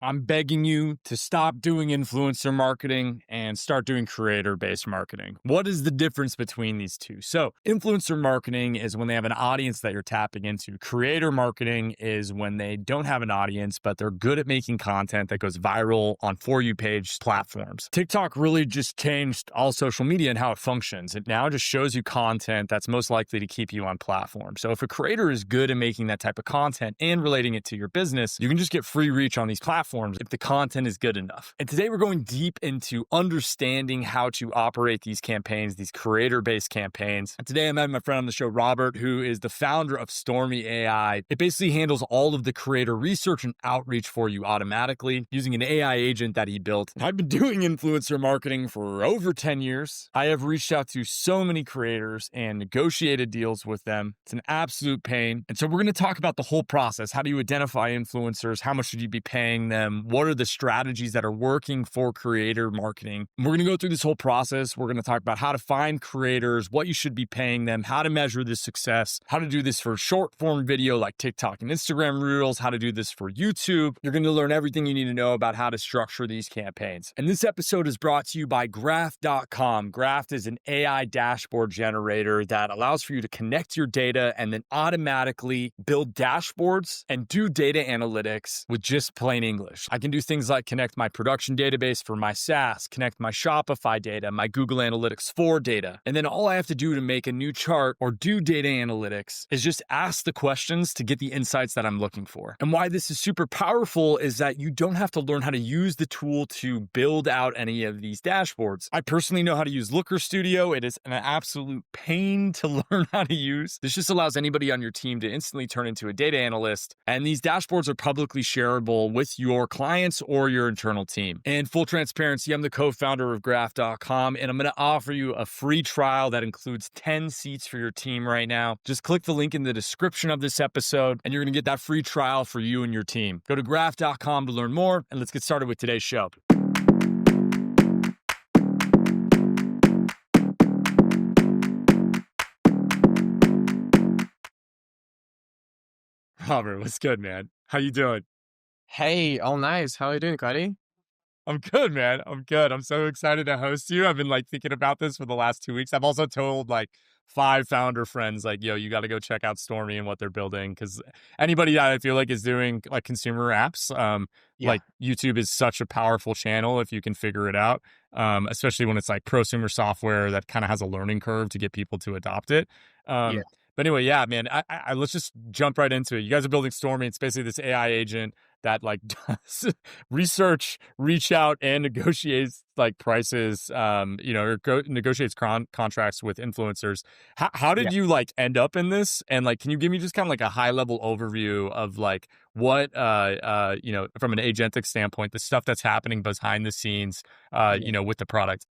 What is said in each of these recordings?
I'm begging you to stop doing influencer marketing and start doing creator-based marketing. What is the difference between these two? So, influencer marketing is when they have an audience that you're tapping into. Creator marketing is when they don't have an audience, but they're good at making content that goes viral on For You page platforms. TikTok really just changed all social media and how it functions. It now just shows you content that's most likely to keep you on platform. So, if a creator is good at making that type of content and relating it to your business, you can just get free reach on these platforms if the content is good enough. And today we're going deep into understanding how to operate these campaigns, these creator-based campaigns. And today I'm having my friend on the show, Robert, who is the founder of Stormy AI. It basically handles all of the creator research and outreach for you automatically using an AI agent that he built. And I've been doing influencer marketing for over 10 years. I have reached out to so many creators and negotiated deals with them. It's an absolute pain. And so we're going to talk about the whole process. How do you identify influencers? How much should you be paying them? What are the strategies that are working for creator marketing? And we're going to go through this whole process. We're going to talk about how to find creators, what you should be paying them, how to measure the success, how to do this for short form video like TikTok and Instagram Reels, how to do this for YouTube. You're going to learn everything you need to know about how to structure these campaigns. And this episode is brought to you by Graph.com. Graph is an AI dashboard generator that allows for you to connect your data and then automatically build dashboards and do data analytics with just plain English. I can do things like connect my production database for my SaaS, connect my Shopify data, my Google Analytics 4 data. And then all I have to do to make a new chart or do data analytics is just ask the questions to get the insights that I'm looking for. And why this is super powerful is that you don't have to learn how to use the tool to build out any of these dashboards. I personally know how to use Looker Studio. It is an absolute pain to learn how to use. This just allows anybody on your team to instantly turn into a data analyst. And these dashboards are publicly shareable with your clients or your internal team. And full transparency, I'm the co-founder of Graph.com, and I'm going to offer you a free trial that includes 10 seats for your team right now. Just click the link in the description of this episode, and you're going to get that free trial for you and your team. Go to Graph.com to learn more, and let's get started with today's show. Robert, what's good, man? How you doing? Hey, all nice. How are you doing, Cuddy? I'm good, man. I'm good. I'm so excited to host you. I've been thinking about this for the last 2 weeks. I've also told 5 founder friends, yo, you got to go check out Stormy and what they're building. Cause anybody that I feel is doing consumer apps, Yeah. YouTube is such a powerful channel if you can figure it out. Especially when it's prosumer software that kind of has a learning curve to get people to adopt it. Yeah. But anyway, yeah, man, I let's just jump right into it. You guys are building Stormy. It's basically this AI agent that does research, reach out, and negotiates prices, or negotiates contracts with influencers. How Yeah. did you end up in this? And can you give me just kind of a high level overview of what from an agentic standpoint, the stuff that's happening behind the scenes, Yeah. with the product?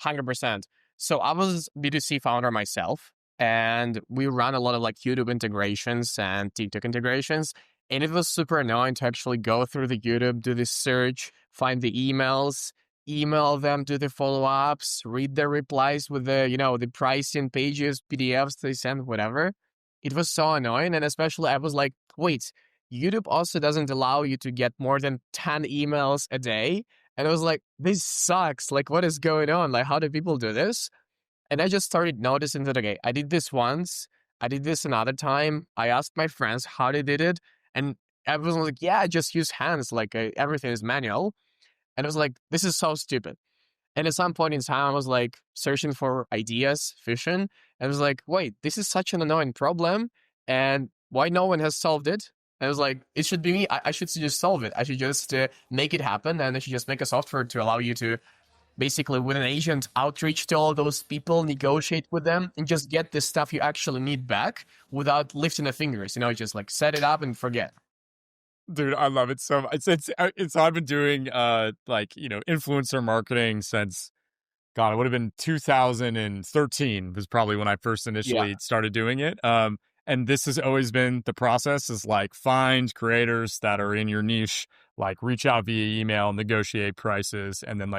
100%. So I was B2C founder myself, and we run a lot of YouTube integrations and TikTok integrations. And it was super annoying to actually go through the YouTube, do the search, find the emails, email them, do the follow-ups, read their replies with the pricing pages, PDFs they send, whatever. It was so annoying. And especially I was like, wait, YouTube also doesn't allow you to get more than 10 emails a day. And I was like, this sucks. What is going on? How do people do this? And I just started noticing that, okay, I did this once, I did this another time. I asked my friends how they did it. And everyone was like, yeah, I just use hands. Everything is manual. And I was like, this is so stupid. And at some point in time, I was searching for ideas, fishing. And I was like, wait, this is such an annoying problem. And why no one has solved it? And I was like, it should be me. I should just solve it. I should just make it happen. And I should just make a software to allow you to basically with an agent outreach to all those people, negotiate with them, and just get the stuff you actually need back without lifting the fingers, just set it up and forget. Dude, I love it so much. It's I've been doing influencer marketing since God, it would have been 2013 was probably when I first Yeah. initially started doing it. And this has always been the process is find creators that are in your niche, reach out via email, negotiate prices, and then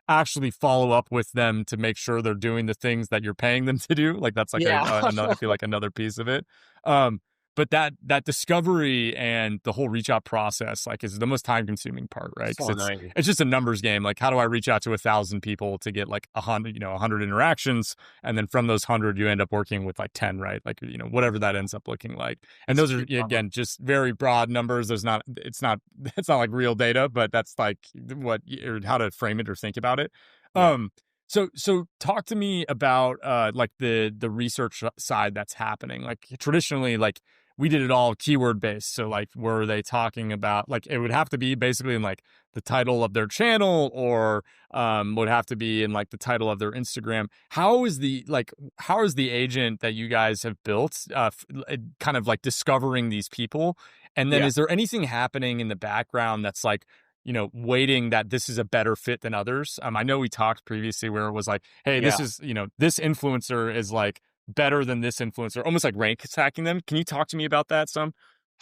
actually follow up with them to make sure they're doing the things that you're paying them to do. That's Yeah. another, I feel another piece of it. but that discovery and the whole reach out process like is the most time consuming part, right? So Because annoying. it's just a numbers game. Like, how do I reach out to 1,000 people to get like 100, 100 interactions, and then from those 100 you end up working with like 10, right? Like, whatever that ends up looking like. And those are, again, just very broad numbers. It's not it's not like real data, but that's like what, or how to frame it or think about it. Yeah. So talk to me about like the research side that's happening. Like, traditionally, like, we did it all keyword based. So like, were they talking about, like, it would have to be basically in like the title of their channel, or would have to be in like the title of their Instagram. How is the agent that you guys have built kind of like discovering these people? And then Yeah. is there anything happening in the background that's like, waiting that this is a better fit than others? I know we talked previously where it was like, hey, this Yeah. is, this influencer is like better than this influencer, almost like rank attacking them. Can you talk to me about that some?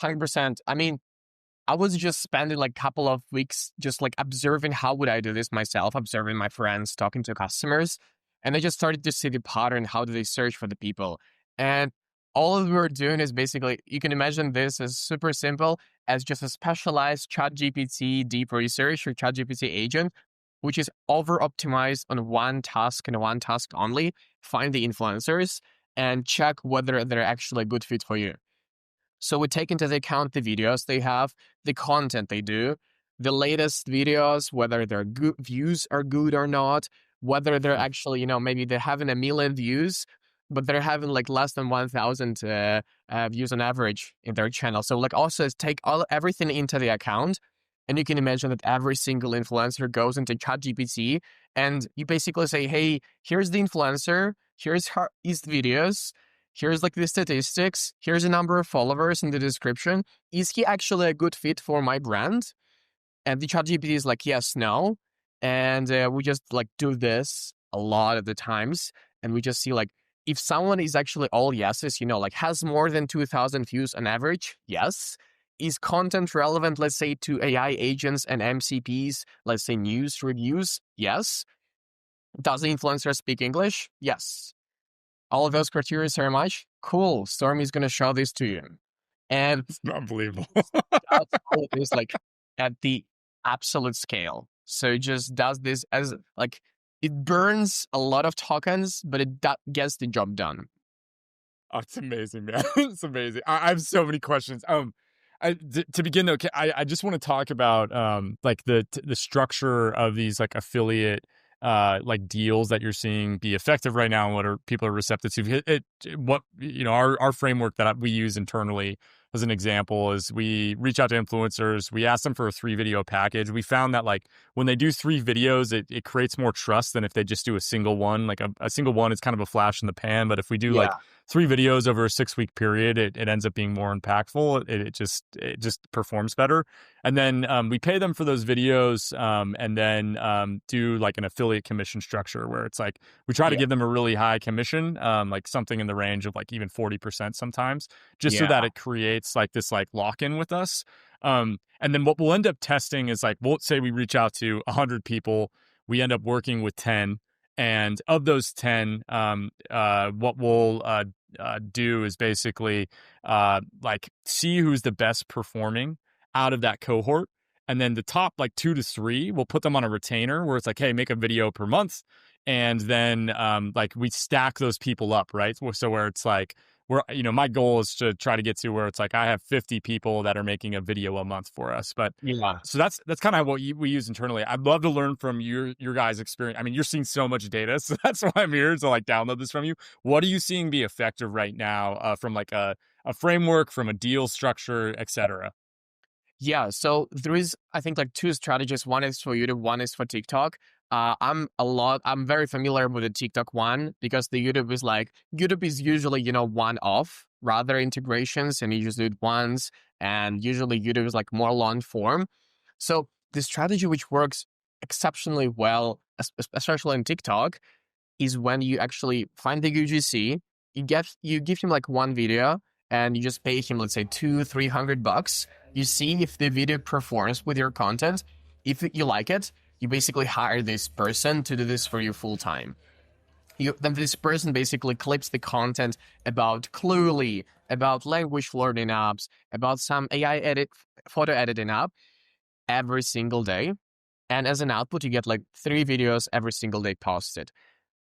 100%. I mean, I was just spending like a couple of weeks just like observing how would I do this myself, observing my friends, talking to customers. And I just started to see the pattern. How do they search for the people? And all we were doing is basically, you can imagine this as super simple as just a specialized ChatGPT deep research or ChatGPT agent, which is over optimized on one task and one task only. Find the influencers and check whether they're actually a good fit for you. So we take into account the videos they have, the content they do, the latest videos, whether their views are good or not, whether they're actually, maybe they're having 1 million views, but they're having like less than 1,000 views on average in their channel. So like also take everything into the account. And you can imagine that every single influencer goes into ChatGPT and you basically say, hey, here's the influencer, here's his videos, here's like the statistics, here's the number of followers in the description. Is he actually a good fit for my brand? And the ChatGPT is like, yes, no. And we just like do this a lot of the times. And we just see like, if someone is actually all yeses, like has more than 2,000 views on average, yes. Is content relevant, let's say, to AI agents and MCPs, let's say news reviews? Yes. Does the influencer speak English? Yes. All of those criteria are much cool. Stormy is going to show this to you. And It's unbelievable. that's all it is like at the absolute scale. So it just does this as like, it burns a lot of tokens, but it gets the job done. Oh, it's amazing, man. It's amazing. I have so many questions. To begin though, I just want to talk about like the structure of these like affiliate like deals that you're seeing be effective right now, and what are people are receptive to. What our framework that we use internally as an example is we reach out to influencers, we ask them for a 3-video package. We found that like when they do 3 videos, it creates more trust than if they just do a single one. Like a single one is kind of a flash in the pan, but if we do like Yeah. 3 videos over a 6-week period, it ends up being more impactful. It just performs better. And then we pay them for those videos, and then do like an affiliate commission structure where it's like we try to Yeah. give them a really high commission, like something in the range of like even 40% sometimes, just so Yeah. that it creates like this like lock-in with us. And then what we'll end up testing is like, we'll say we reach out to 100 people, we end up working with 10. And of those 10, what we'll do is basically like see who's the best performing out of that cohort. And then the top like 2 to 3, we'll put them on a retainer where it's like, hey, make a video per month. And then like we stack those people up, right? So where it's like, my goal is to try to get to where it's like I have 50 people that are making a video a month for us. But Yeah. so that's kind of what we use internally. I'd love to learn from your guys' experience. I mean, you're seeing so much data, so that's why I'm here to like download this from you. What are you seeing be effective right now from like a framework, from a deal structure, etc.? Yeah, so there is, I think, like 2 strategies. One is for YouTube, one is for TikTok. I'm very familiar with the TikTok one because the YouTube is usually, one-off rather integrations, and you just do it once. And usually YouTube is like more long form. So the strategy which works exceptionally well, especially in TikTok, is when you actually find the UGC, you give him like one video and you just pay him, let's say $200-300. You see if the video performs with your content. If you like it, you basically hire this person to do this for you full time. then this person basically clips the content about Clearly, about language learning apps, about some AI photo editing app every single day. And as an output, you get like 3 videos every single day posted.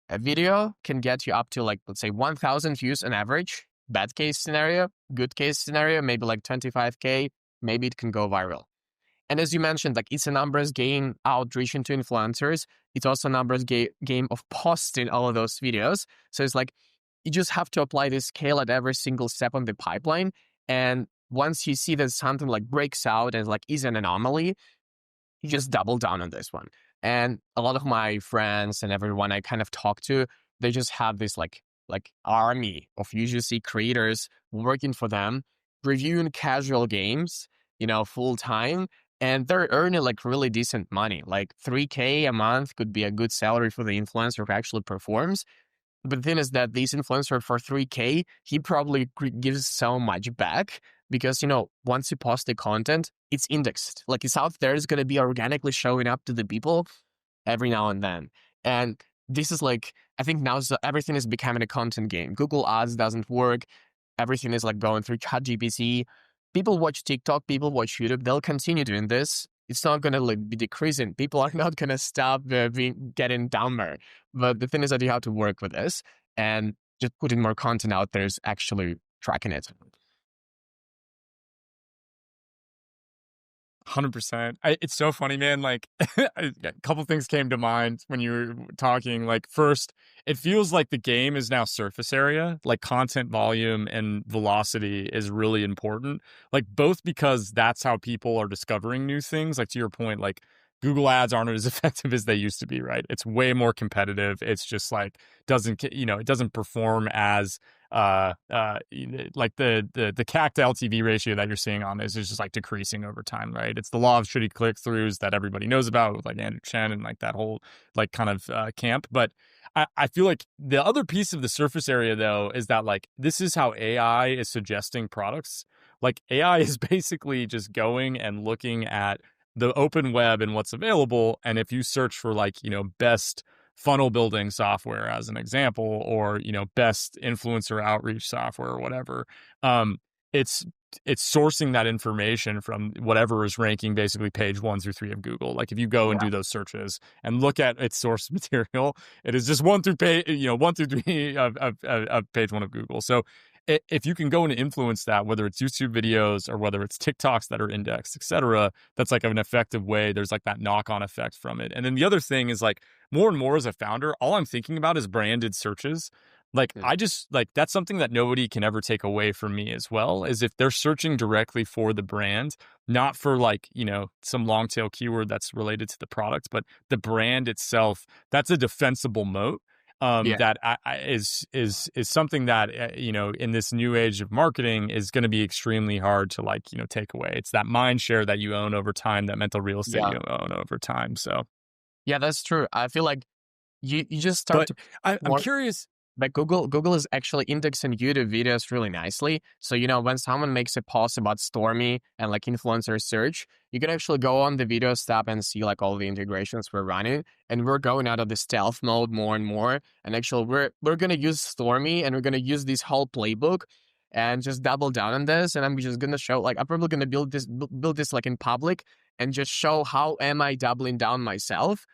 A video can get you up to like, let's say 1,000 views on average. Bad case scenario, good case scenario, maybe like 25K, maybe it can go viral. And as you mentioned, like it's a numbers game outreach into influencers. It's also a numbers game of posting all of those videos. So it's like, you just have to apply this scale at every single step on the pipeline. And once you see that something like breaks out and like is an anomaly, you just double down on this one. And a lot of my friends and everyone I kind of talk to, they just have this like army of UGC creators working for them, reviewing casual games, full time. And they're earning like really decent money. Like 3K a month could be a good salary for the influencer who actually performs. But the thing is that this influencer for 3K, he probably gives so much back because, once you post the content, it's indexed. Like it's out there, it's going to be organically showing up to the people every now and then. And this is like, I think now everything is becoming a content game. Google Ads doesn't work. Everything is like going through ChatGPT. People watch TikTok, people watch YouTube. They'll continue doing this. It's not going to be decreasing. People are not going to stop getting dumber. But the thing is that you have to work with this, and just putting more content out there is actually tracking it. 100%. It's so funny, man. Like, a couple things came to mind when you were talking. Like, first, it feels like the game is now surface area. Like, content volume and velocity is really important. Like, both because that's how people are discovering new things. Like, to your point, like, Google ads aren't as effective as they used to be, right? It's way more competitive. It's just like, it doesn't perform as like the CAC to LTV ratio that you're seeing on this is just like decreasing over time, right? It's the law of shitty click-throughs that everybody knows about with like Andrew Chen and like that whole like kind of camp. But I feel like the other piece of the surface area though is that like this is how AI is suggesting products. Like AI is basically just going and looking at the open web and what's available. And if you search for like, best funnel building software as an example, or, best influencer outreach software or whatever, it's sourcing that information from whatever is ranking basically page 1 through 3 of Google. Like if you go and do those searches and look at its source material, it is just 1 through 3 of page 1 of Google. So if you can go and influence that, whether it's YouTube videos or whether it's TikToks that are indexed, etc., that's like an effective way. There's like that knock-on effect from it. And then the other thing is like more and more as a founder, all I'm thinking about is branded searches. Like I just like that's something that nobody can ever take away from me as well, is if they're searching directly for the brand, not for like, some long tail keyword that's related to the product, but the brand itself, that's a defensible moat. That is something that in this new age of marketing is going to be extremely hard to like take away. It's that mind share that you own over time, that mental real estate you own over time. So yeah, that's true. I feel like you just start to. I'm curious. But Google is actually indexing YouTube videos really nicely. So, when someone makes a post about Stormy and like influencer search, you can actually go on the videos tab and see like all the integrations we're running. And we're going out of the stealth mode more and more. And actually we're going to use Stormy, and we're going to use this whole playbook and just double down on this. And I'm just going to show, like, I'm probably going to build this like in public and just show how am I doubling down myself.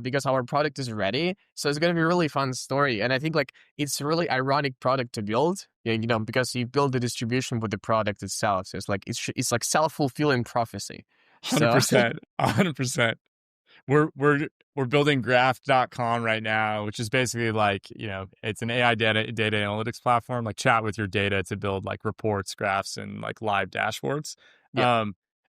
Because our product is ready. So it's going to be a really fun story. And I think like it's a really ironic product to build, because you build the distribution with the product itself. So it's like, it's like self-fulfilling prophecy. 100%, 100%. We're building graph.com right now, which is basically like, it's an AI data analytics platform, like chat with your data to build like reports, graphs, and like live dashboards. Yeah.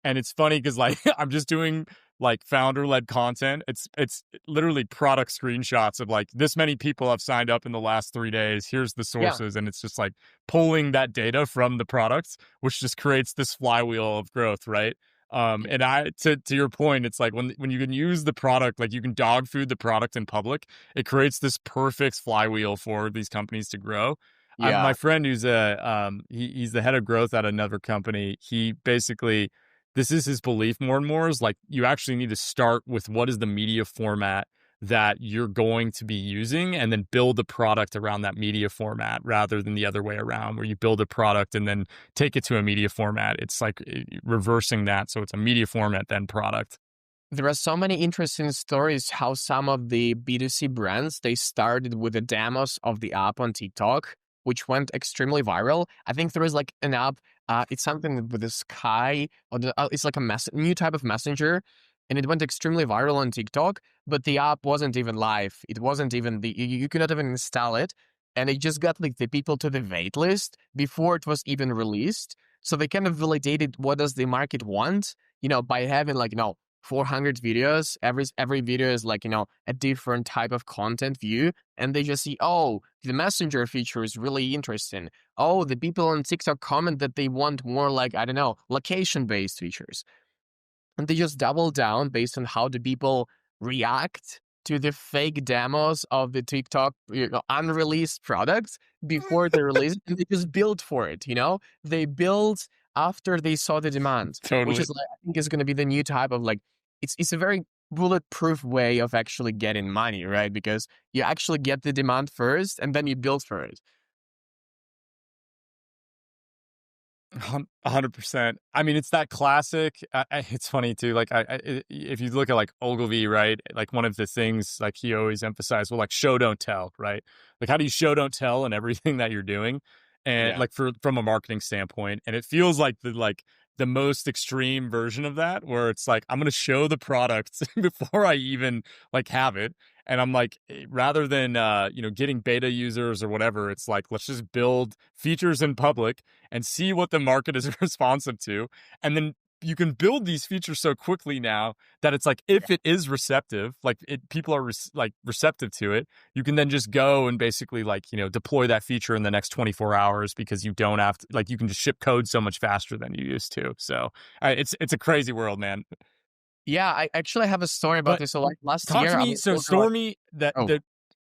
And it's funny because like I'm just doing like founder-led content. It's literally product screenshots of like this many people have signed up in the last 3 days. Here's the sources. And it's just like pulling that data from the products, which just creates this flywheel of growth, right? And to your point, it's like when you can use the product, like you can dog food the product in public, it creates this perfect flywheel for these companies to grow. My friend who's he's the head of growth at another company. He basically, this is his belief more and more, is like you actually need to start with what is the media format that you're going to be using, and then build a product around that media format rather than the other way around, where you build a product and then take it to a media format. It's like reversing that. So it's a media format, then product. There are so many interesting stories how some of the B2C brands, they started with the demos of the app on TikTok, which went extremely viral. I think there is like an app, it's something with the sky, or it's like a new type of messenger, and it went extremely viral on TikTok, but the app wasn't even live. It wasn't even you could not even install it. And it just got like the people to the wait list before it was even released. So they kind of validated what does the market want, by having like, 400 videos. Every video is like, a different type of content view. And they just see, oh, the messenger feature is really interesting. Oh, the people on TikTok comment that they want more like, I don't know, location-based features. And they just double down based on how the people react to the fake demos of the TikTok unreleased products before they release it, and they just build for it. They build after they saw the demand, which Totally. is like, I think is going to be the new type of like, it's a very bulletproof way of actually getting money, right? Because you actually get the demand first and then you build for it. 100%. I mean, it's that classic. It's funny too. Like, if you look at like Ogilvy, right? Like one of the things like he always emphasized, well, like show don't tell, right? Like, how do you show don't tell in everything that you're doing, and Yeah. like from a marketing standpoint, and it feels like the most extreme version of that, where it's like I'm going to show the product before I even like have it. And I'm like, rather than getting beta users or whatever, it's like let's just build features in public and see what the market is responsive to. And then you can build these features so quickly now that it's like if it is receptive, like people are receptive to it, you can then just go and basically like deploy that feature in the next 24 hours, because you don't have to, like, you can just ship code so much faster than you used to. So it's a crazy world, man. Yeah, I actually have a story about But this. So like last talk year, to I me. was So over like, Stormy, that oh, the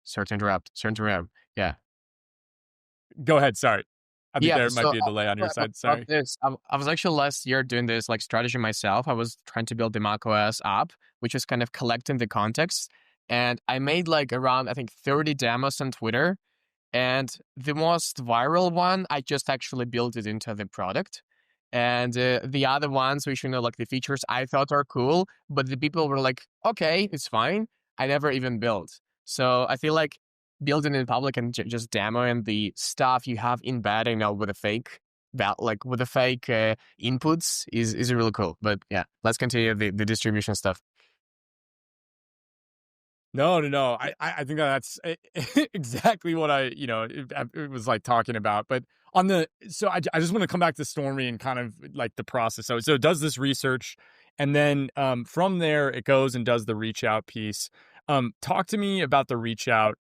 sorry to interrupt. Sorry to interrupt. Yeah. go ahead. Sorry, I think Yeah, there might so be a delay on your side. about Sorry. this, I was actually last year doing this like strategy myself. I was trying to build the macOS app, which was kind of collecting the context. And I made like around, I think, 30 demos on Twitter. And the most viral one, I just actually built it into the product. And the other ones, which, like the features I thought are cool, but the people were like, okay, it's fine. I never even built. So I feel like building in public and just demoing the stuff you have embedded, with a fake, with the fake inputs is really cool. But yeah, let's continue the distribution stuff. No, no, no. I think that's exactly what it was like talking about. But so I just want to come back to Stormy and kind of like the process. So it does this research, and then from there it goes and does the reach out piece. Talk to me about the reach out.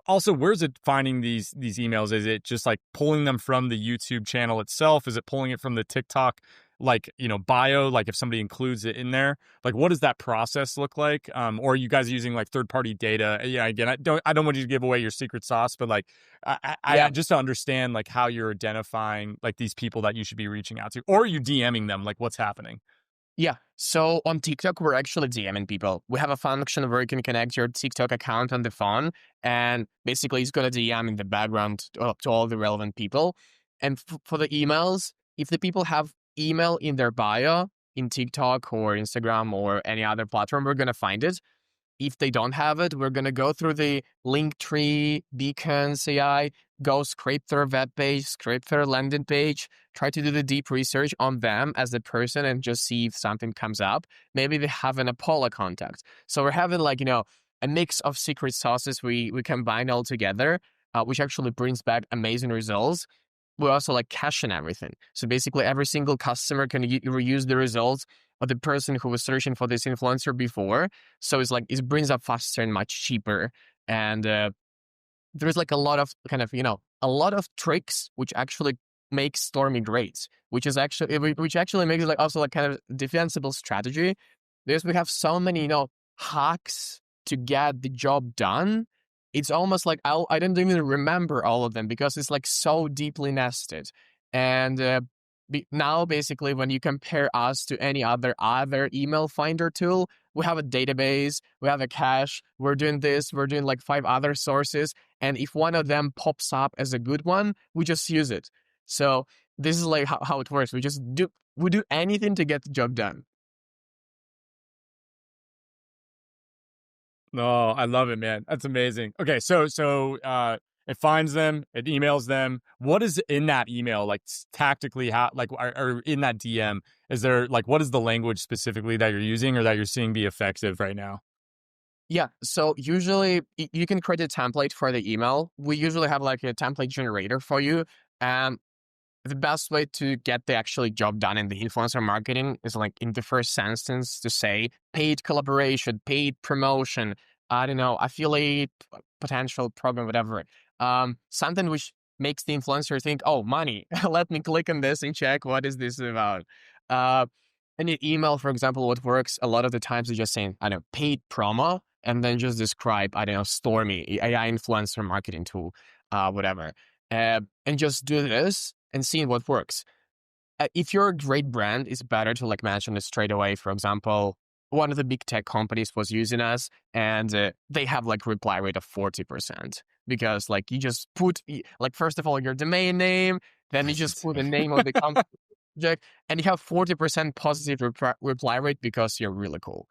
Also, where's it finding these emails? Is it just like pulling them from the YouTube channel itself? Is it pulling it from the TikTok bio, like if somebody includes it in there? Like, what does that process look like? Or are you guys using like third party data? Yeah, again, I don't want you to give away your secret sauce, but like Yeah. I just to understand like how you're identifying like these people that you should be reaching out to, or are you DMing them? Like, what's happening? Yeah. So on TikTok, we're actually DMing people. We have a function where you can connect your TikTok account on the phone, and basically it's going to DM in the background to all the relevant people. And for the emails, if the people have email in their bio in TikTok or Instagram or any other platform, we're going to find it. If they don't have it, we're going to go through the Linktree, Beacons AI, go scrape their web page, scrape their landing page, try to do the deep research on them as a person and just see if something comes up. Maybe they have an Apollo contact. So we're having like, a mix of secret sauces we combine all together, which actually brings back amazing results. We also like caching everything. So basically every single customer can reuse the results of the person who was searching for this influencer before. So it's like, it brings up faster and much cheaper. And there's like a lot of kind of, a lot of tricks which actually make Stormy great, which actually makes it like also like kind of defensible strategy. Because we have so many, hacks to get the job done. It's almost like I don't even remember all of them because it's like so deeply nested. And Now, basically, when you compare us to any other email finder tool, we have a database, we have a cache, we're doing this, we're doing like 5 other sources, and if one of them pops up as a good one, we just use it. So this is like how it works. We do anything to get the job done. No, I love it, man. That's amazing. Okay, so it finds them, it emails them. What is in that email, like tactically? How, like, or in that DM, is there like what is the language specifically that you're using or that you're seeing be effective right now? Yeah, so usually you can create a template for the email. We usually have like a template generator for you. And the best way to get the actually job done in the influencer marketing is like in the first sentence to say paid collaboration, paid promotion, I don't know, affiliate potential program, whatever. Something which makes the influencer think, oh, money. Let me click on this and check what is this about. Uh, in the email, for example, what works a lot of the times is just saying, I don't know, paid promo, and then just describe, I don't know, Stormy, AI influencer marketing tool, whatever. And just do this and seeing what works. If you're a great brand, it's better to like mention it straight away. For example, one of the big tech companies was using us, and they have like reply rate of 40% because like you just put like first of all your domain name, then you just put the name of the company, and you have 40% positive reply rate because you're really cool.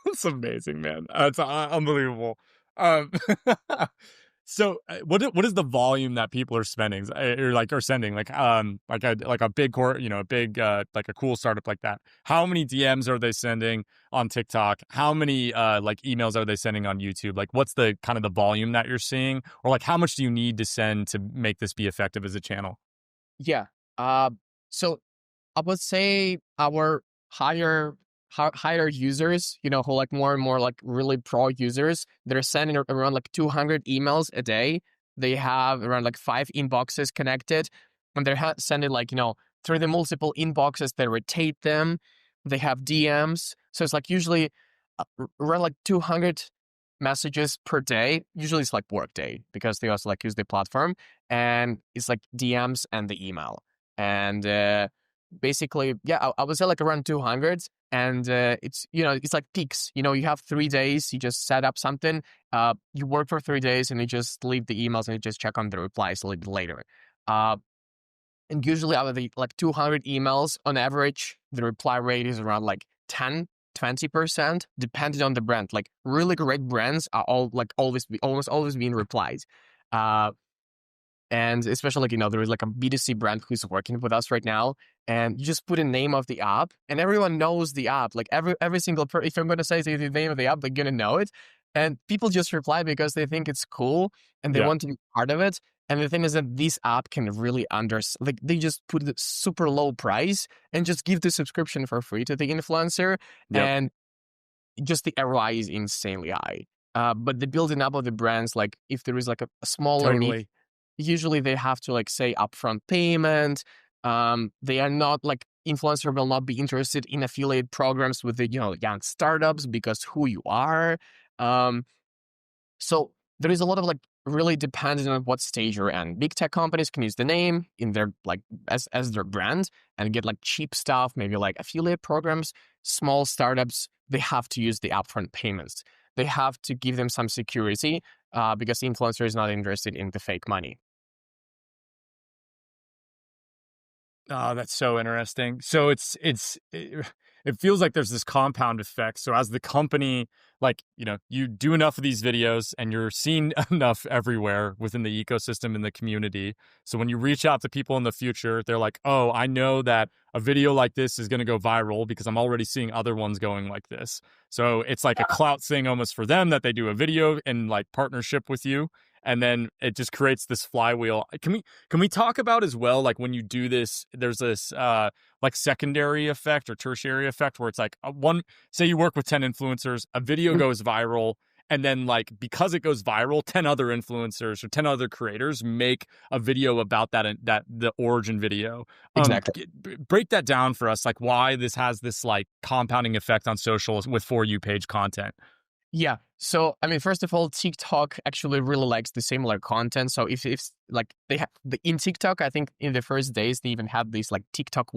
That's amazing, man. It's unbelievable. Um, what is the volume that people are spending or like are sending like a big core, a big like a cool startup like that? How many DMs are they sending on TikTok? How many like emails are they sending on YouTube? Like what's the kind of the volume that you're seeing, or like how much do you need to send to make this be effective as a channel? Yeah. So I would say our higher users, who like more and more like really pro users, they're sending around like 200 emails a day. They have around like 5 inboxes connected, and they're sending like through the multiple inboxes. They rotate them. They have DMs, so it's like usually around like 200 messages per day. Usually it's like work day because they also like use the platform, and it's like DMs and the email. And basically, yeah, I would say like around 200. And it's it's like peaks. You have 3 days. You just set up something. You work for 3 days, and you just leave the emails and you just check on the replies a little bit later. And usually out of the like 200 emails on average, the reply rate is around like 10-20%, depending on the brand. Like really great brands are all like almost always being replied. And especially like, there is like a B2C brand who's working with us right now, and you just put a name of the app and everyone knows the app. Like every single person, if I'm going to say the name of the app, they're going to know it. And people just reply because they think it's cool and they Yeah. want to be part of it. And the thing is that this app can really like they just put a super low price and just give the subscription for free to the influencer. Yep. And just the ROI is insanely high. But the building up of the brands, like if there is like a smaller need, Totally. usually they have to like say upfront payment. They are not like influencer will not be interested in affiliate programs with the young startups because who you are. Um, so there is a lot of like really dependent on what stage you're in. Big tech companies can use the name in their like as their brand and get like cheap stuff, maybe like affiliate programs. Small startups, they have to use the upfront payments. They have to give them some security because the influencer is not interested in the fake money. Oh, that's so interesting. So it feels like there's this compound effect. So as the company, like, you do enough of these videos and you're seen enough everywhere within the ecosystem and the community. So when you reach out to people in the future, they're like, "Oh, I know that a video like this is going to go viral because I'm already seeing other ones going like this." So it's like a clout thing almost for them that they do a video in like partnership with you. And then it just creates this flywheel. Can we talk about as well, like when you do this, there's this like secondary effect or tertiary effect where it's like say you work with 10 influencers, a video goes viral, and then like because it goes viral, 10 other influencers or 10 other creators make a video about that the origin video. Exactly. Break that down for us, like why this has this like compounding effect on social with For You page content. Yeah. So, I mean, first of all, TikTok actually really likes the similar content. So if like they have in TikTok, I think in the first days, they even had these like TikTok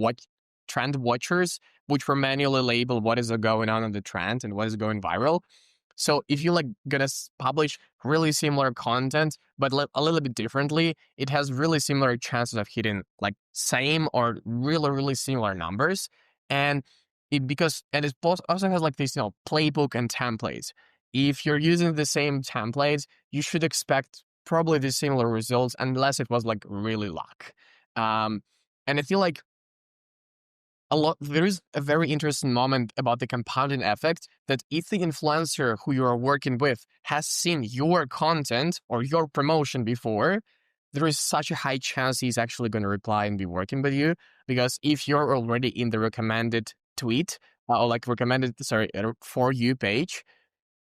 trend watchers, which were manually label what is going on the trend and what is going viral. So if you like gonna publish really similar content, but a little bit differently, it has really similar chances of hitting like same or really, really similar numbers. And it also has like this, playbook and templates. If you're using the same templates, you should expect probably the similar results unless it was like really luck. Um, and I feel like there is a very interesting moment about the compounding effect that if the influencer who you are working with has seen your content or your promotion before, there is such a high chance he's actually going to reply and be working with you. Because if you're already in the recommended tweet or like recommended, for you page,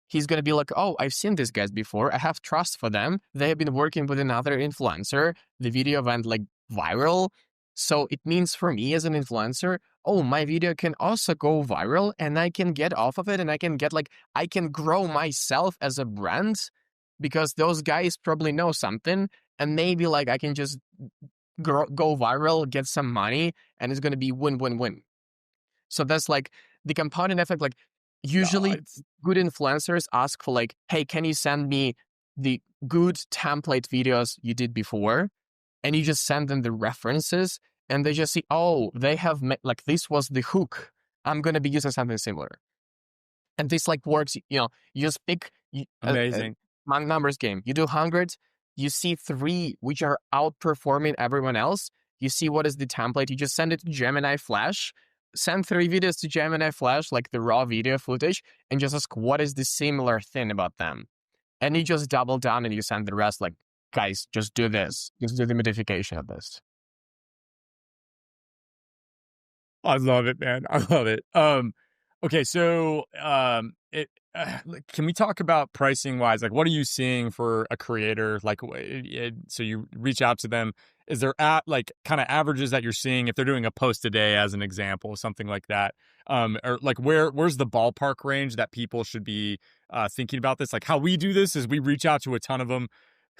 he's going to be like, oh, I've seen these guys before. I have trust for them. They have been working with another influencer. The video went like viral. So it means for me as an influencer, oh, my video can also go viral and I can get off of it and I can grow myself as a brand because those guys probably know something and maybe like I can just go viral, get some money, and it's going to be win, win, win. So that's like the compounding effect. Like No, usually it's good influencers ask for like, hey, can you send me the good template videos you did before? And you just send them the references and they just see, oh, they have like this was the hook. I'm going to be using something similar. And this like works, you just pick a amazing. numbers game. You do 100, you see 3 which are outperforming everyone else. You see what is the template. You just send it to Gemini Flash, send 3 videos to Gemini Flash, like the raw video footage, and just ask what is the similar thing about them. And you just double down and you send the rest like, guys, just do this. Just do the modification of this. I love it, man. I love it. Okay, so can we talk about pricing wise? Like, what are you seeing for a creator? Like, so you reach out to them. Is there like kind of averages that you're seeing if they're doing a post a day, as an example, something like that? Or like where's the ballpark range that people should be thinking about this? Like, how we do this is we reach out to a ton of them.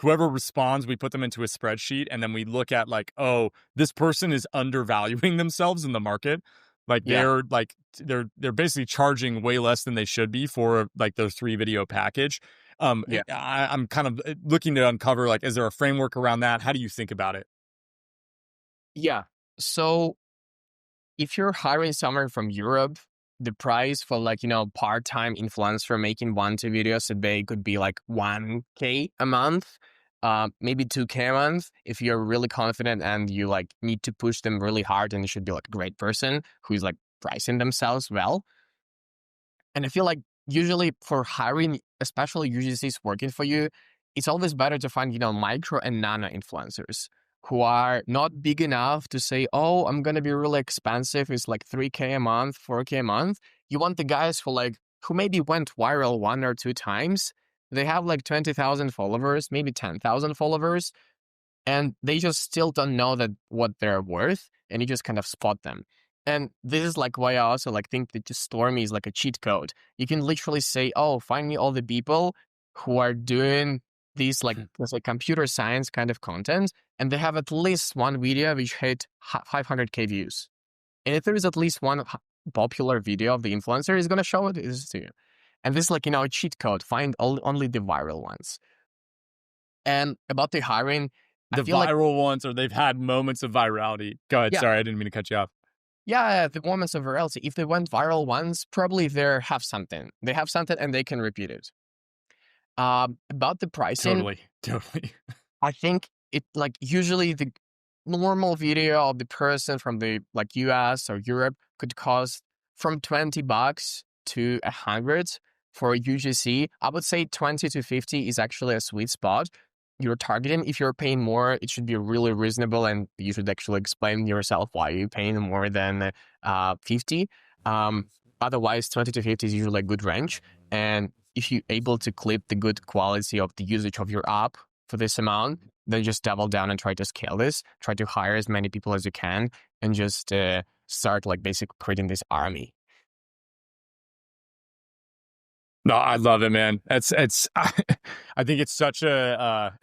Whoever responds, we put them into a spreadsheet, and then we look at like, oh, this person is undervaluing themselves in the market. Like Yeah. they're basically charging way less than they should be for like their 3 video package. Yeah. I'm kind of looking to uncover like, is there a framework around that? How do you think about it? Yeah. So if you're hiring someone from Europe, the price for like, part-time influencer making 1-2 videos a day could be like 1K a month, maybe 2K a month. If you're really confident and you like need to push them really hard and you should be like a great person who's like pricing themselves well. And I feel like usually for hiring, especially UGCs working for you, it's always better to find, micro and nano influencers who are not big enough to say, oh, I'm going to be really expensive. It's like 3K a month, 4K a month. You want the guys who maybe went viral 1 or 2 times. They have like 20,000 followers, maybe 10,000 followers, and they just still don't know that what they're worth, and you just kind of spot them. And this is like why I also like think that just Stormy is like a cheat code. You can literally say, oh, find me all the people who are doing these like let's say computer science kind of content, and they have at least one video which hit 500K views. And if there is at least one popular video of the influencer, is going to show it to you. And this is like, a cheat code. Find only the viral ones. And about the hiring, I The feel like, viral ones, or they've had moments of virality. Go ahead. yeah, Sorry, I didn't mean to cut you off. yeah, the moments of virality. If they went viral once, probably they have something. They have something and they can repeat it. About the pricing, Totally. Totally. I think it like usually the normal video of the person from the like US or Europe could cost from $20 to 100 for a UGC. I would say 20 to 50 is actually a sweet spot. You're targeting. If you're paying more, it should be really reasonable, and you should actually explain yourself why you're paying more than 50. Otherwise, 20 to 50 is usually a good range. And if you're able to clip the good quality of the usage of your app for this amount, then just double down and try to scale this. Try to hire as many people as you can, and just start like basically creating this army. No, I love it, man. It's I think it's such a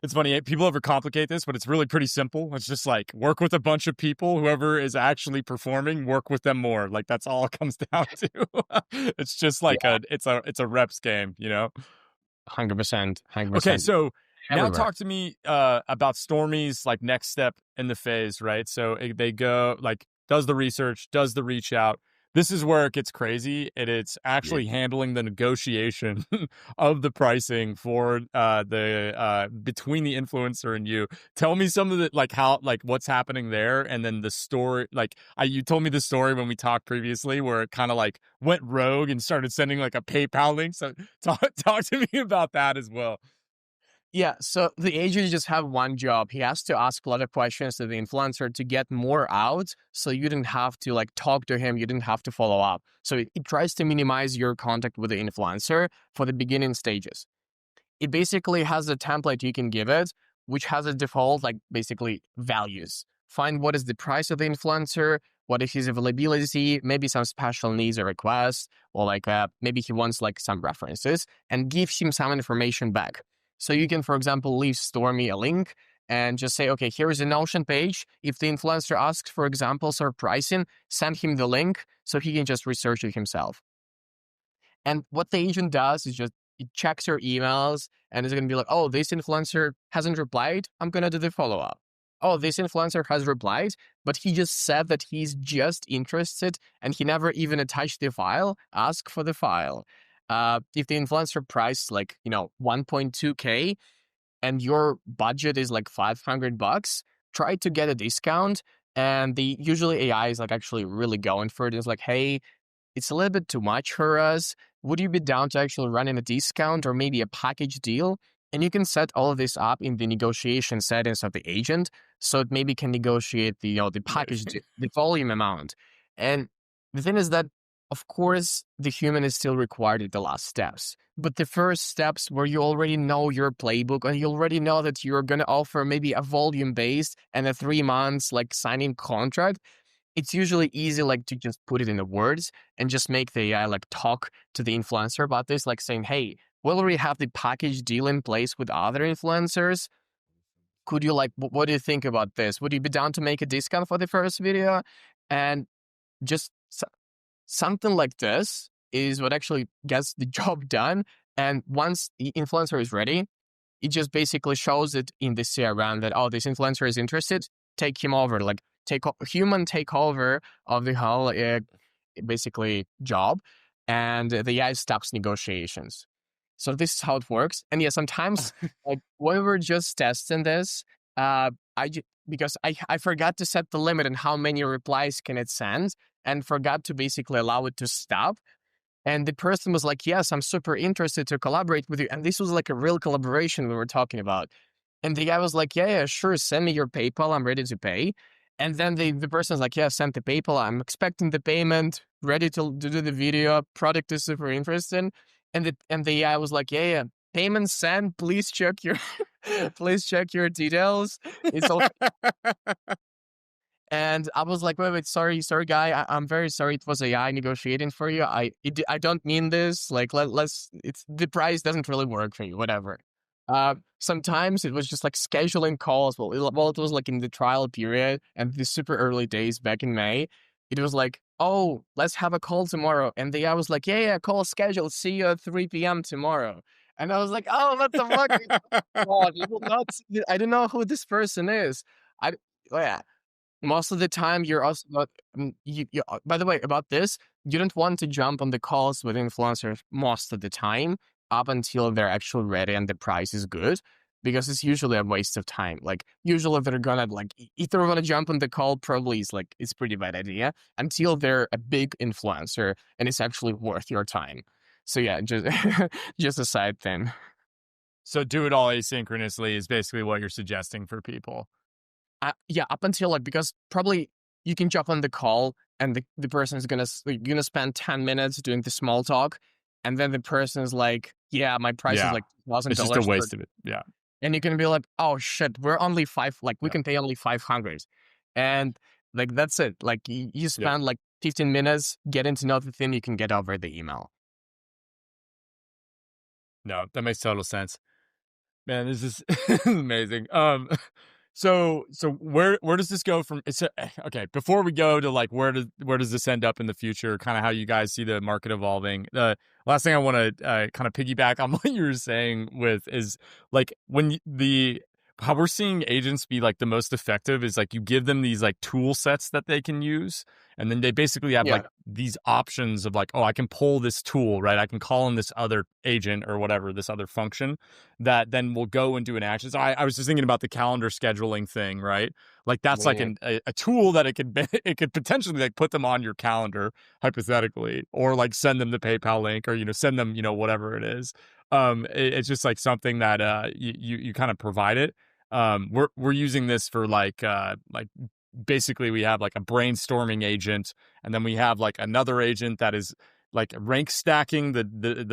it's funny. People overcomplicate this, but it's really pretty simple. It's just like work with a bunch of people. Whoever is actually performing, work with them more. Like that's all it comes down to. It's just like Yeah, it's a reps game, you know? 100%, Okay, 100%. so now Everywhere. talk to me about Stormy's like next step in the phase, right? So they go like does the research, does the reach out. This is where it gets crazy, and it's Yeah. actually handling the negotiation of the pricing for the between the influencer and you. Tell me some of the like how like what's happening there, and then the story. Like you told me the story when we talked previously, where it kind of like went rogue and started sending like a PayPal link. So talk to me about that as well. Yeah, so the agent just have one job. He has to ask a lot of questions to the influencer to get more out. So you didn't have to like talk to him. You didn't have to follow up. So it tries to minimize your contact with the influencer for the beginning stages. It basically has a template you can give it, which has a default, like basically values. Find what is the price of the influencer, what is his availability, maybe some special needs or requests, or like maybe he wants like some references, and give him some information back. So you can, for example, leave Stormy a link and just say, okay, here's a Notion page. If the influencer asks for examples or pricing, send him the link so he can just research it himself. And what the agent does is just it checks your emails and is going to be like, oh, this influencer hasn't replied. I'm going to do the follow up. Oh, this influencer has replied, but he just said that he's just interested and he never even attached the file. Ask for the file. If the influencer price like, 1.2K and your budget is like $500, try to get a discount. And the usually AI is like actually really going for it. It's like, hey, it's a little bit too much for us. Would you be down to actually running a discount or maybe a package deal? And you can set all of this up in the negotiation settings of the agent, so it maybe can negotiate the package, the volume amount. And the thing is that, of course, the human is still required at the last steps. But the first steps where you already know your playbook and you already know that you're going to offer maybe a volume based and a 3 months like signing contract, it's usually easy like to just put it in the words and just make the AI like talk to the influencer about this, like saying, hey, we already have the package deal in place with other influencers. Could you like, what do you think about this? Would you be down to make a discount for the first video? And just something like this is what actually gets the job done. And once the influencer is ready, it just basically shows it in the CRM that, oh, this influencer is interested, take him over, like human takeover of the whole basically job, and the AI stops negotiations. So this is how it works. And yeah, sometimes like when we were just testing this, because I forgot to set the limit on how many replies can it send, and forgot to basically allow it to stop. And the person was like, yes, I'm super interested to collaborate with you. And this was like a real collaboration we were talking about. And the guy was like, yeah, sure, send me your PayPal. I'm ready to pay. And then the person's like, yeah, send the PayPal. I'm expecting the payment, ready to do the video. Product is super interesting. And the AI was like, yeah, payment sent. Please check your please check your details. It's all. And I was like, wait, sorry, guy. I'm very sorry. It was AI negotiating for you. I don't mean this. Like, it's the price doesn't really work for you. Whatever. Sometimes it was just like scheduling calls. It was like in the trial period and the super early days back in May. It was like, oh, let's have a call tomorrow. And the guy was like, yeah, call scheduled. See you at 3 p.m. tomorrow. And I was like, oh, what the fuck? God, you will not. I don't know who this person is. I, yeah. Most of the time, you're also not. By the way, about this, you don't want to jump on the calls with influencers most of the time up until they're actually ready and the price is good, because it's usually a waste of time. Like usually they're gonna like if they're gonna jump on the call, probably is like it's pretty bad idea until they're a big influencer and it's actually worth your time. So yeah, just just a side thing. So do it all asynchronously is basically what you're suggesting for people. Yeah, up until like because probably you can jump on the call and the person is gonna spend 10 minutes doing the small talk, and then the person is like, "Yeah, my price is Yeah. like two thousand It's just a dollars per," waste of it. Yeah. and you can be like, "Oh shit, we're only five, like we Yeah. can pay only 500," and like that's it. Like you Yeah. spend like 15 minutes getting to know the thing, you can get over the email. No, that makes total sense. Man, this is amazing. So where does this go from? Okay. Before we go to like where does this end up in the future? Kind of how you guys see the market evolving. The last thing I want to kind of piggyback on what you were saying with is like the how we're seeing agents be like the most effective is like you give them these like tool sets that they can use, and then they basically have Yeah. like these options of like, oh, I can pull this tool, right? I can call in this other agent or whatever, this other function that then will go and do an action. So I was just thinking about the calendar scheduling thing, right? Like that's like Yeah. a tool that it could it could potentially like put them on your calendar hypothetically, or like send them the PayPal link, or send them whatever it is. It's just like something that you kind of provide it. We're using this for like basically we have like a brainstorming agent, and then we have like another agent that is like rank stacking the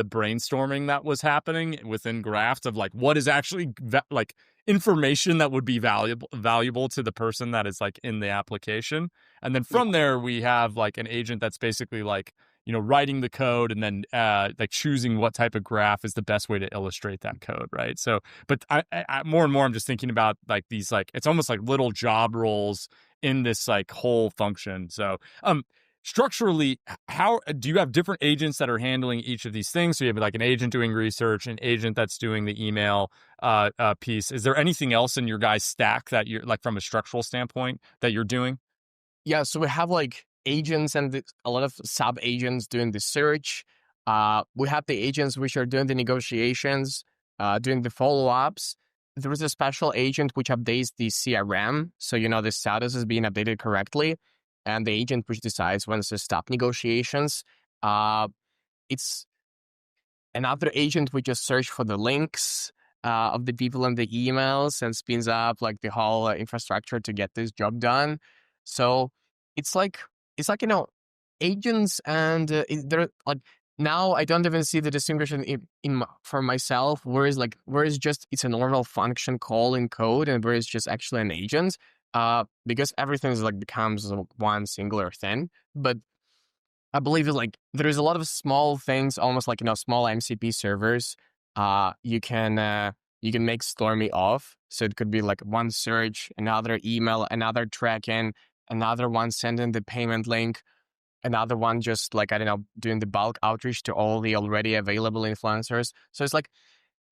brainstorming that was happening within graphs of like what is actually like information that would be valuable to the person that is like in the application. And then Yeah. from there we have like an agent that's basically like writing the code, and then like choosing what type of graph is the best way to illustrate that code, right? So but I more and more I'm just thinking about like these, like it's almost like little job roles in this like whole function. So structurally, how do you have different agents that are handling each of these things? So you have like an agent doing research, an agent that's doing the email piece. Is there anything else in your guys' stack that you're like from a structural standpoint that you're doing? Yeah, so we have like agents and a lot of sub agents doing the search. We have the agents which are doing the negotiations, doing the follow ups. There is a special agent which updates the CRM, so the status is being updated correctly, and the agent which decides when to stop negotiations. It's another agent which just search for the links of the people in the emails and spins up like the whole infrastructure to get this job done. So it's like agents and they're like, now I don't even see the distinction for myself. Whereas just it's a normal function call in code, and where it's just actually an agent. Because everything is like becomes one singular thing. But I believe it's like there's a lot of small things, almost like small MCP servers. You can make Stormy off, so it could be like one search, another email, another tracking, another one sending the payment link, another one just like I don't know doing the bulk outreach to all the already available influencers. So it's like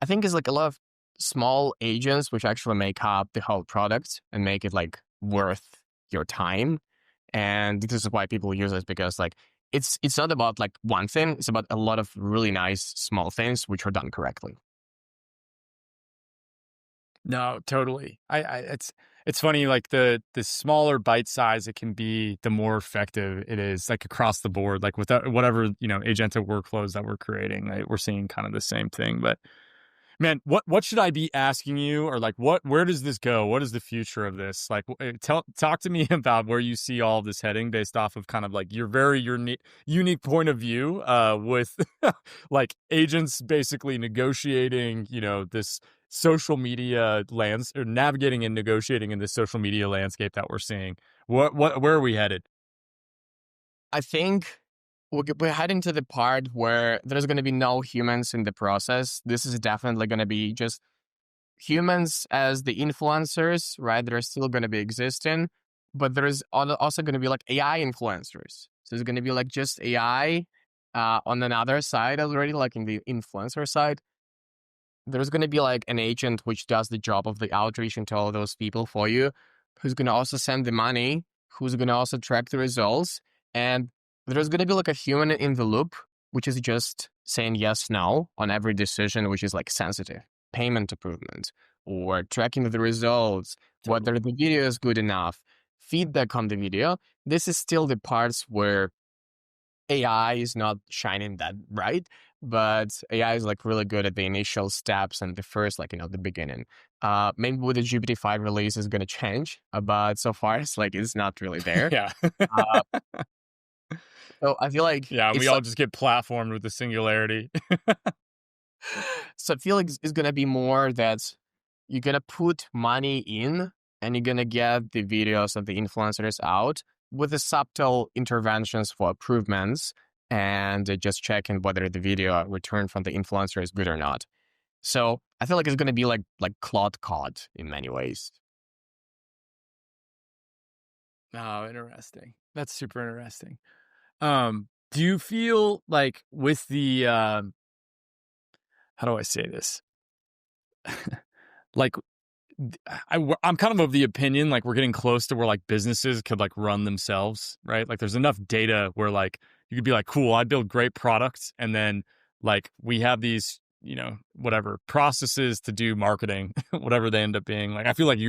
I think it's like a lot of small agents which actually make up the whole product and make it like worth your time. And this is why people use it, because like it's not about like one thing, it's about a lot of really nice small things which are done correctly. No, totally. It's funny, like the smaller bite size it can be, the more effective it is, like across the board, like with whatever agentic workflows that we're creating. Right? We're seeing kind of the same thing, but man, what should I be asking you, or like where does this go? What is the future of this? Like, talk to me about where you see all of this heading based off of kind of like your very unique point of view, with like agents basically negotiating, this social media or navigating and negotiating in this social media landscape that we're seeing. Where are we headed? I think we're heading to the part where there's going to be no humans in the process. This is definitely going to be just humans as the influencers, right? They're still going to be existing, but there's also going to be like AI influencers. So it's going to be like just AI on another side already, like in the influencer side. There's going to be like an agent which does the job of the outreach into all those people for you, who's going to also send the money, who's going to also track the results. And there's going to be like a human in the loop, which is just saying yes, no on every decision, which is like sensitive, payment approvement, or tracking the results, Totally. whether the video is good enough, feedback on the video. This is still the parts where AI is not shining that bright, but AI is like really good at the initial steps and the first, like, the beginning. Maybe with the GPT-5 release is going to change, but so far it's like, it's not really there. Yeah. Uh, so I feel like Yeah, and we it's all like, just get platformed with the singularity. so I feel like it's going to be more that you're going to put money in and you're going to get the videos of the influencers out with the subtle interventions for improvements. and just checking whether the video return from the influencer is good or not. So I feel like it's going to be like Claude Code in many ways. Oh, interesting. That's super interesting. Do you feel like with the how do I say this? Like I'm kind of the opinion like we're getting close to where like businesses could like run themselves, right? Like there's enough data where like you could be like, cool, I build great products, and then like we have these, whatever processes to do marketing, whatever they end up being. Like I feel like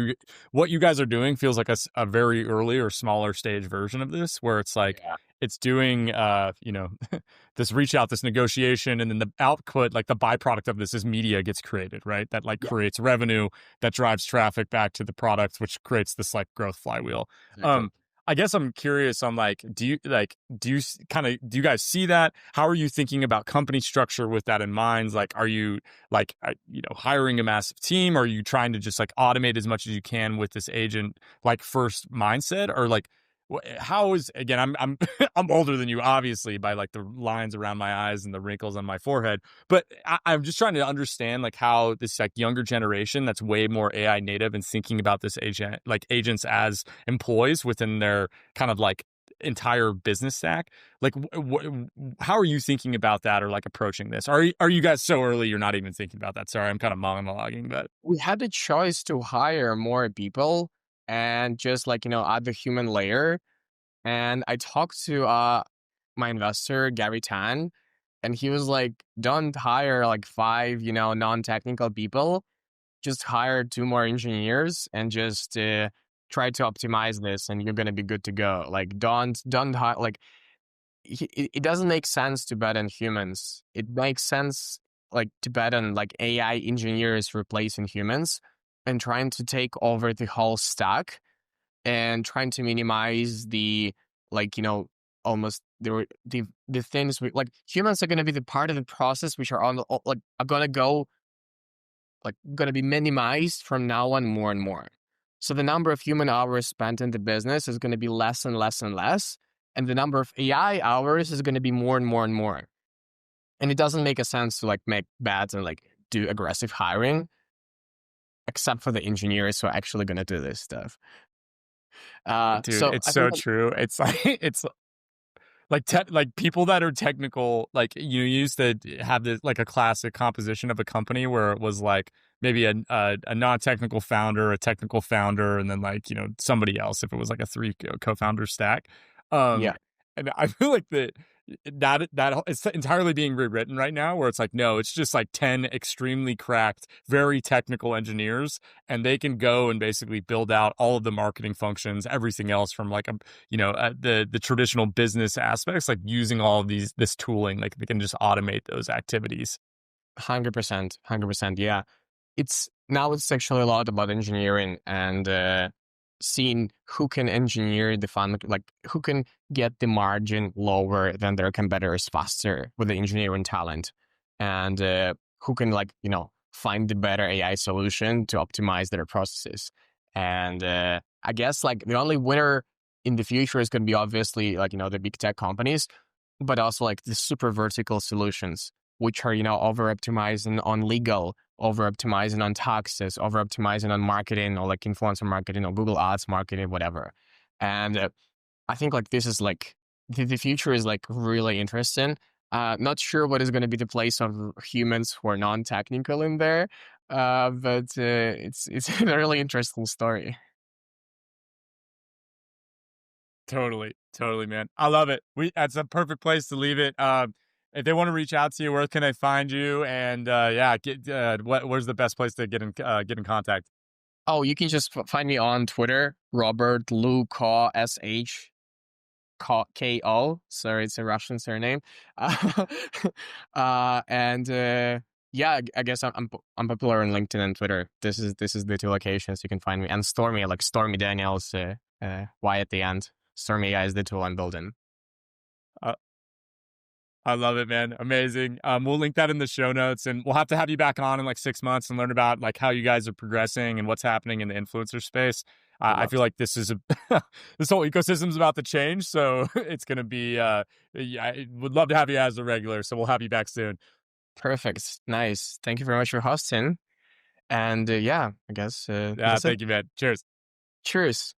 what you guys are doing feels like a very early or smaller stage version of this, where it's like Yeah. it's doing this reach out, this negotiation, and then the output, like the byproduct of this is media gets created, right? That like Yeah. creates revenue, that drives traffic back to the product, which creates this like growth flywheel. Exactly. I guess I'm curious on like, do you guys see that? How are you thinking about company structure with that in mind? Like, are you like, hiring a massive team? Or are you trying to just like automate as much as you can with this agent like first mindset? Or like, how is, again, I'm I'm older than you, obviously, by like the lines around my eyes and the wrinkles on my forehead, but I'm just trying to understand like how this like younger generation that's way more AI native and thinking about this agents as employees within their kind of like entire business stack. Like, how are you thinking about that, or like approaching this? Are you guys so early you're not even thinking about that? Sorry, I'm kind of monologuing, but We had the choice to hire more people and just like, add the human layer. And I talked to my investor, Gary Tan, and he was like, don't hire like five, non-technical people. Just hire two more engineers and just try to optimize this, and you're gonna be good to go. Like, don't hire like it doesn't make sense to bet on humans. It makes sense like to bet on like AI engineers replacing humans and trying to take over the whole stack and trying to minimize the like almost the things like humans are going to be the part of the process which are on the like are going to go like going to be minimized from now on more and more. So the number of human hours spent in the business is going to be less and less and less, and the number of AI hours is going to be more and more and more. And it doesn't make a sense to like make bets and like do aggressive hiring, except for the engineers who are actually going to do this stuff. dude, So it's I think so true. It's like it's like like people that are technical, like you used to have this like a classic composition of a company where it was like maybe a non-technical founder, a technical founder, and then like somebody else if it was like a three co-founder stack. yeah, And I feel like that it's entirely being rewritten right now, where it's like, no, it's just like 10 extremely cracked, very technical engineers, and they can go and basically build out all of the marketing functions, everything else from like the traditional business aspects, like using all of this tooling, like they can just automate those activities. 100%, 100%. Yeah, it's actually a lot about engineering and seeing who can engineer the fund, like who can get the margin lower than their competitors faster with the engineering talent, and who can like find the better AI solution to optimize their processes. And I guess like the only winner in the future is going to be obviously like the big tech companies, but also like the super vertical solutions, which are over optimizing on legal, over optimizing on taxes, over optimizing on marketing or like influencer marketing or Google Ads marketing, whatever. And I think like this is like the future is like really interesting. Not sure what is going to be the place of humans who are non-technical in there, but it's a really interesting story. Totally, man. I love it. That's a perfect place to leave it. If they want to reach out to you, where can they find you? And yeah, where's the best place to get in contact? Oh, you can just find me on Twitter, Robert Lukoszko, Ko. Sorry, it's a Russian surname. And yeah, I guess I'm popular on LinkedIn and Twitter. This is the two locations you can find me. And Stormy, like Stormy Daniels, Y at the end. Stormy AI is the tool I'm building. Uh, I love it, man. Amazing. We'll link that in the show notes, and we'll have to have you back on in like 6 months and learn about like how you guys are progressing and what's happening in the influencer space. Would I love feel to. like this is a this whole ecosystem is about to change, so it's gonna be. Yeah, I would love to have you as a regular, so we'll have you back soon. Perfect. Nice. Thank you very much for hosting. And yeah, I guess Yeah, that's it. thank you, man. Cheers. Cheers.